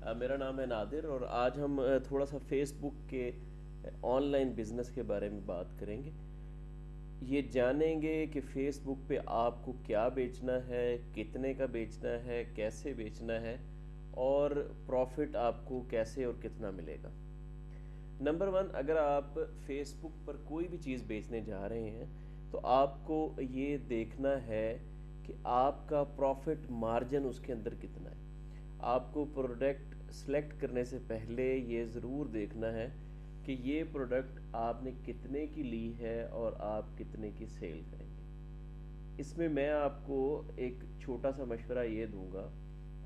मेरा नाम है नादिर और आज हम थोड़ा सा फेसबुक के ऑनलाइन बिजनेस के बारे में बात करेंगे। ये जानेंगे कि फेसबुक पे आपको क्या बेचना है, कितने का बेचना है, कैसे बेचना है और प्रॉफिट आपको कैसे और कितना मिलेगा। नंबर वन, अगर आप फेसबुक पर कोई भी चीज़ बेचने जा रहे हैं तो आपको ये देखना है कि आपका प्रॉफिट मार्जिन उसके अंदर कितना है। आपको प्रोडक्ट सेलेक्ट करने से पहले ये ज़रूर देखना है कि ये प्रोडक्ट आपने कितने की ली है और आप कितने की सेल करेंगे। इसमें मैं आपको एक छोटा सा मशवरा ये दूंगा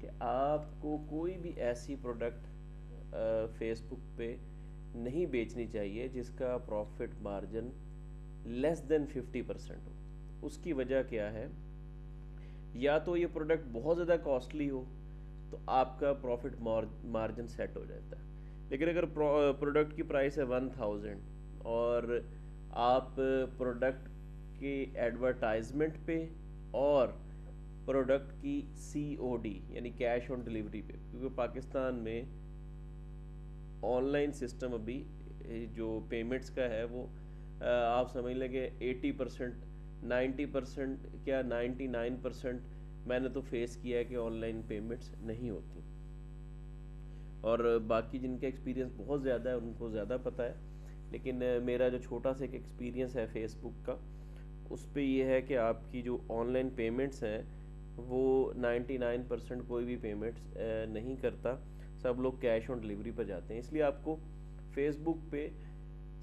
कि आपको कोई भी ऐसी प्रोडक्ट फेसबुक पे नहीं बेचनी चाहिए जिसका प्रॉफिट मार्जिन लेस देन 50% हो। उसकी वजह क्या है? या तो ये प्रोडक्ट बहुत ज़्यादा कॉस्टली हो तो आपका प्रॉफिट मार्जिन सेट हो जाता है। लेकिन अगर प्रोडक्ट की प्राइस है 1000 और आप प्रोडक्ट के एडवर्टाइजमेंट पे और प्रोडक्ट की COD यानी कैश ऑन डिलीवरी पे, क्योंकि पाकिस्तान में ऑनलाइन सिस्टम अभी जो पेमेंट्स का है वो आप समझ लें कि 80%, 90%, क्या 99% मैंने तो फेस किया है कि ऑनलाइन पेमेंट्स नहीं होती। और बाकी जिनका एक्सपीरियंस बहुत ज़्यादा है उनको ज़्यादा पता है, लेकिन मेरा जो छोटा सा एक एक्सपीरियंस है फेसबुक का, उस पे ये है कि आपकी जो ऑनलाइन पेमेंट्स हैं वो 99% कोई भी पेमेंट्स नहीं करता। सब लोग कैश ऑन डिलीवरी पर जाते हैं। इसलिए आपको फेसबुक पे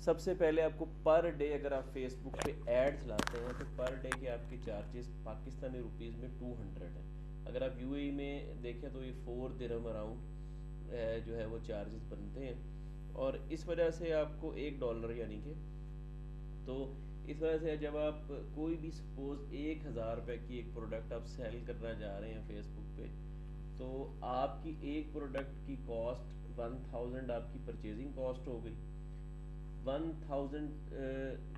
सबसे पहले आपको पर डे, अगर आप फेसबुक पे ऐड चलाते हैं तो पर डे के आपके चार्जेस पाकिस्तानी रुपीज़ में 200 हैं। अगर आप UAE में देखें तो ये 4 दिरहम अराउंड जो है वो चार्जेस बनते हैं। और इस वजह से आपको $1 यानी कि, तो इस वजह से जब आप कोई भी सपोज 1000 रुपये की एक प्रोडक्ट आप सेल करना जा रहे हैं फेसबुक पे, तो आपकी एक प्रोडक्ट की कॉस्ट 1000 आपकी परचेजिंग कॉस्ट हो गई। 1000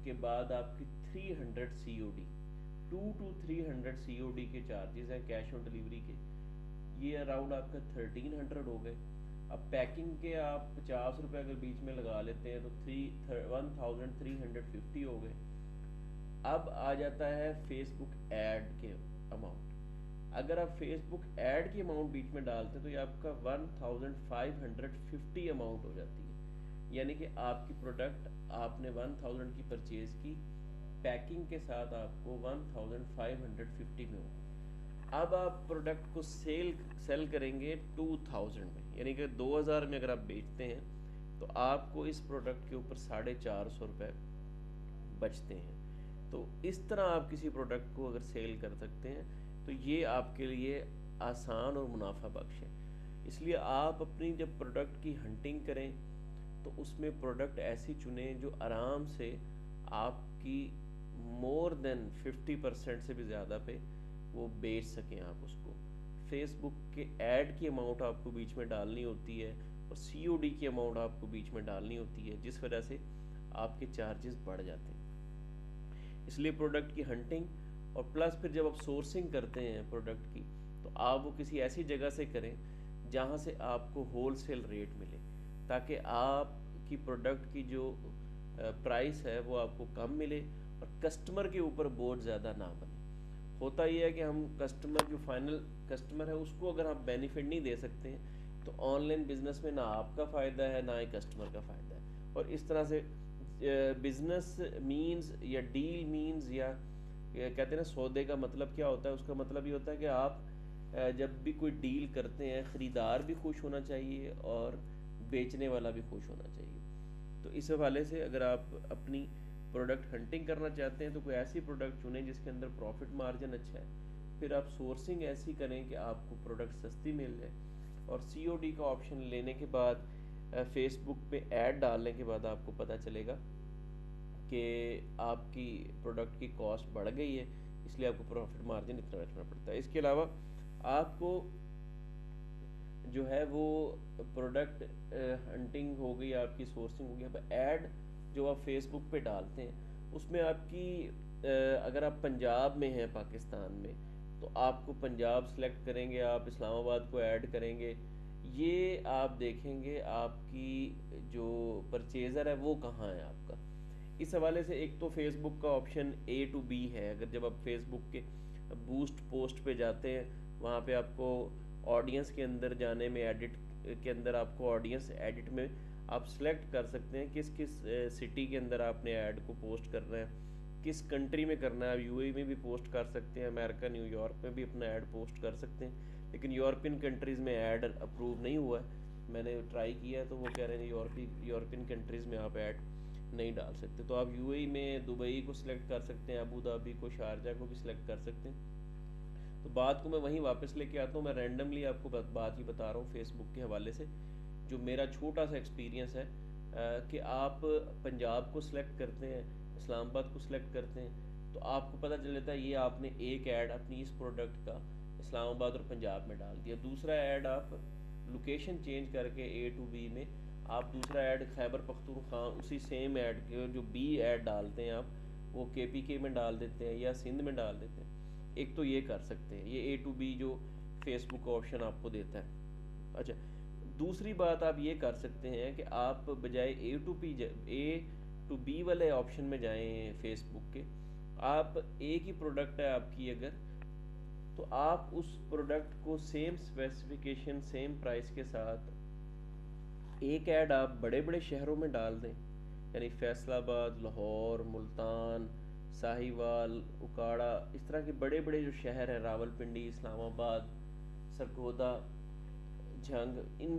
के बाद आपकी 300 COD, 2 to 300 COD के चार्जेस हैं कैश ऑन डिलीवरी के। ये अराउंड आपका 1300 हो गए। अब पैकिंग के आप 50 रुपये अगर बीच में लगा लेते हैं तो 1350 हो गए। अब आ जाता है फेसबुक ऐड के अमाउंट। अगर आप फेसबुक ऐड की अमाउंट बीच में डालते हैं तो ये आपका 1550 अमाउंट हो जाती है। यानी कि आपकी प्रोडक्ट आपने 1000 की परचेज की, पैकिंग के साथ आपको 1550 में होगी। अब आप प्रोडक्ट को सेल करेंगे 2000 में, यानी कि 2000 में अगर आप बेचते हैं तो आपको इस प्रोडक्ट के ऊपर 450 रुपये बचते हैं। तो इस तरह आप किसी प्रोडक्ट को अगर सेल कर सकते हैं तो ये आपके लिए आसान और मुनाफा बख्श है। इसलिए आप अपनी जब प्रोडक्ट की हंटिंग करें तो उसमें प्रोडक्ट ऐसी चुनें जो आराम से आपकी मोर देन 50% से भी ज़्यादा पे वो बेच सकें आप उसको। फेसबुक के ऐड की अमाउंट आपको बीच में डालनी होती है और COD की अमाउंट आपको बीच में डालनी होती है, जिस वजह से आपके चार्जेस बढ़ जाते हैं। इसलिए प्रोडक्ट की हंटिंग और प्लस फिर जब आप सोर्सिंग करते हैं प्रोडक्ट की तो आप वो किसी ऐसी जगह से करें जहाँ से आपको होलसेल रेट मिले, ताकि आपकी प्रोडक्ट की जो प्राइस है वो आपको कम मिले और कस्टमर के ऊपर बोझ ज़्यादा ना बने। होता ये है कि हम कस्टमर, जो फाइनल कस्टमर है, उसको अगर आप बेनिफिट नहीं दे सकते हैं तो ऑनलाइन बिजनेस में ना आपका फ़ायदा है ना ही कस्टमर का फ़ायदा है। और इस तरह से बिजनेस मीन्स या डील मीन्स या कहते हैं ना, सौदे का मतलब क्या होता है? उसका मतलब ये होता है कि आप जब भी कोई डील करते हैं, ख़रीदार भी खुश होना चाहिए और बेचने वाला भी खुश होना चाहिए। तो इस हवाले से अगर आप अपनी प्रोडक्ट हंटिंग करना चाहते हैं तो कोई ऐसी प्रोडक्ट चुनें जिसके अंदर प्रॉफिट मार्जिन अच्छा है। फिर आप सोर्सिंग ऐसी करें कि आपको प्रोडक्ट सस्ती मिल जाए। और COD का ऑप्शन लेने के बाद फेसबुक पे ऐड डालने के बाद आपको पता चलेगा कि आपकी प्रोडक्ट की कॉस्ट बढ़ गई है, इसलिए आपको प्रॉफिट मार्जिन इतना रखना पड़ता है। इसके अलावा आपको जो है वो प्रोडक्ट हंटिंग हो गई, आपकी सोर्सिंग हो गई। अब ऐड जो आप फेसबुक पे डालते हैं उसमें आपकी अगर आप पंजाब में हैं पाकिस्तान में तो आपको पंजाब सेलेक्ट करेंगे, आप इस्लामाबाद को ऐड करेंगे, یہ آپ دیکھیں گے آپ کی جو پرچیزر ہے وہ کہاں ہے آپ کا. اس حوالے سے ایک تو فیس بک کا آپشن اے ٹو بی ہے. اگر جب آپ فیس بک کے بوسٹ پوسٹ پہ جاتے ہیں وہاں پہ آپ کو آڈینس کے اندر جانے میں ایڈٹ کے اندر آپ کو آڈینس ایڈٹ میں آپ سلیکٹ کر سکتے ہیں کس کس سٹی کے اندر آپ نے ایڈ کو پوسٹ کرنا ہے, کس کنٹری میں کرنا ہے. آپ یو اے میں بھی پوسٹ کر سکتے ہیں, امریکہ نیو یارک میں بھی اپنا ایڈ پوسٹ کر سکتے ہیں, لیکن یورپین کنٹریز میں ایڈ اپروو نہیں ہوا ہے. میں نے ٹرائی کیا ہے تو وہ کہہ رہے ہیں یورپین کنٹریز میں آپ ایڈ نہیں ڈال سکتے. تو آپ یو اے میں دبئی کو سلیکٹ کر سکتے ہیں, ابو دھابی کو, شارجہ کو بھی سلیکٹ کر سکتے ہیں. تو بات کو میں وہیں واپس لے کے آتا ہوں. میں رینڈملی آپ کو بات ہی بتا رہا ہوں فیس بک کے حوالے سے جو میرا چھوٹا سا ایکسپیرینس ہے, کہ آپ پنجاب کو سلیکٹ کرتے ہیں, اسلام آباد کو سلیکٹ کرتے ہیں, تو آپ کو پتہ چل جاتا ہے یہ آپ نے ایک ایڈ اپنی اس پروڈکٹ کا اسلام آباد اور پنجاب میں ڈال دیا. دوسرا ایڈ آپ لوکیشن چینج کر کے اے ٹو بی میں آپ دوسرا ایڈ خیبر پختونخوا اسی سیم ایڈ کے جو بی ایڈ ڈالتے ہیں آپ وہ کے پی کے میں ڈال دیتے ہیں یا سندھ میں ڈال دیتے ہیں. ایک تو یہ کر سکتے ہیں, یہ اے ٹو بی جو فیس بک آپشن آپ کو دیتا ہے. اچھا, دوسری بات آپ یہ کر سکتے ہیں کہ آپ بجائے اے ٹو بی والے آپشن میں جائیں فیس بک کے, آپ ایک ہی پروڈکٹ ہے آپ کی اگر, تو آپ اس پروڈکٹ کو سیم اسپیسیفیکیشن سیم پرائس کے ساتھ ایک ایڈ آپ بڑے بڑے شہروں میں ڈال دیں, یعنی فیصل آباد, لاہور, ملتان, ساہیوال, اکاڑا, اس طرح کے بڑے بڑے جو شہر ہیں, راول پنڈی, اسلام آباد, سرگودا, جھنگ, ان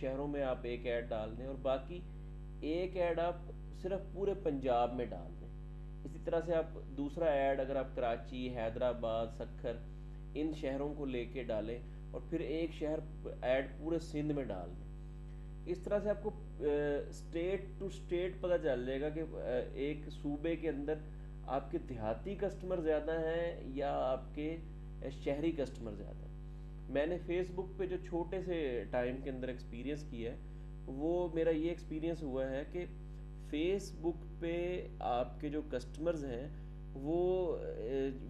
شہروں میں آپ ایک ایڈ ڈال دیں, اور باقی ایک ایڈ آپ صرف پورے پنجاب میں ڈال دیں. اسی طرح سے آپ دوسرا ایڈ اگر آپ کراچی, حیدرآباد, سکھر, ان شہروں کو لے کے ڈالیں, اور پھر ایک شہر ایڈ پورے سندھ میں ڈال دیں. اس طرح سے آپ کو اسٹیٹ ٹو اسٹیٹ پتہ چل جائے گا کہ ایک صوبے کے اندر آپ کے دیہاتی کسٹمر زیادہ ہیں یا آپ کے شہری کسٹمر زیادہ ہیں. میں نے فیس بک پہ جو چھوٹے سے ٹائم کے اندر ایکسپیرینس کیا ہے وہ میرا یہ ایکسپیرینس ہوا ہے کہ فیس بک پہ آپ کے جو کسٹمرز ہیں وہ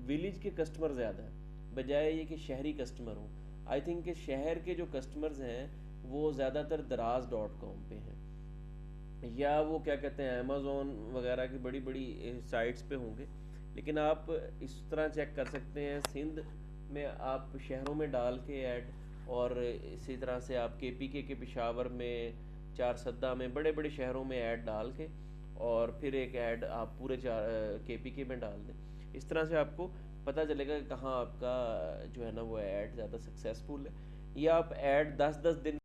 ولیج کے کسٹمر زیادہ ہیں بجائے یہ کہ شہری کسٹمر ہوں. آئی تھنک کہ شہر کے جو کسٹمرز ہیں وہ زیادہ تر دراز ڈاٹ کام پہ ہیں یا وہ کیا کہتے ہیں امیزون وغیرہ کی بڑی بڑی سائٹس پہ ہوں گے. لیکن آپ اس طرح چیک کر سکتے ہیں سندھ میں آپ شہروں میں ڈال کے ایڈ, اور اسی طرح سے آپ کے پی کے پشاور میں, چار سدہ میں, بڑے بڑے شہروں میں ایڈ ڈال کے اور پھر ایک ایڈ آپ پورے کے پی کے میں ڈال دیں. اس طرح سے آپ کو پتہ چلے گا کہ کہاں آپ کا جو ہے نا وہ ایڈ زیادہ سکسیزفل ہے. یا آپ ایڈ 10 10 دن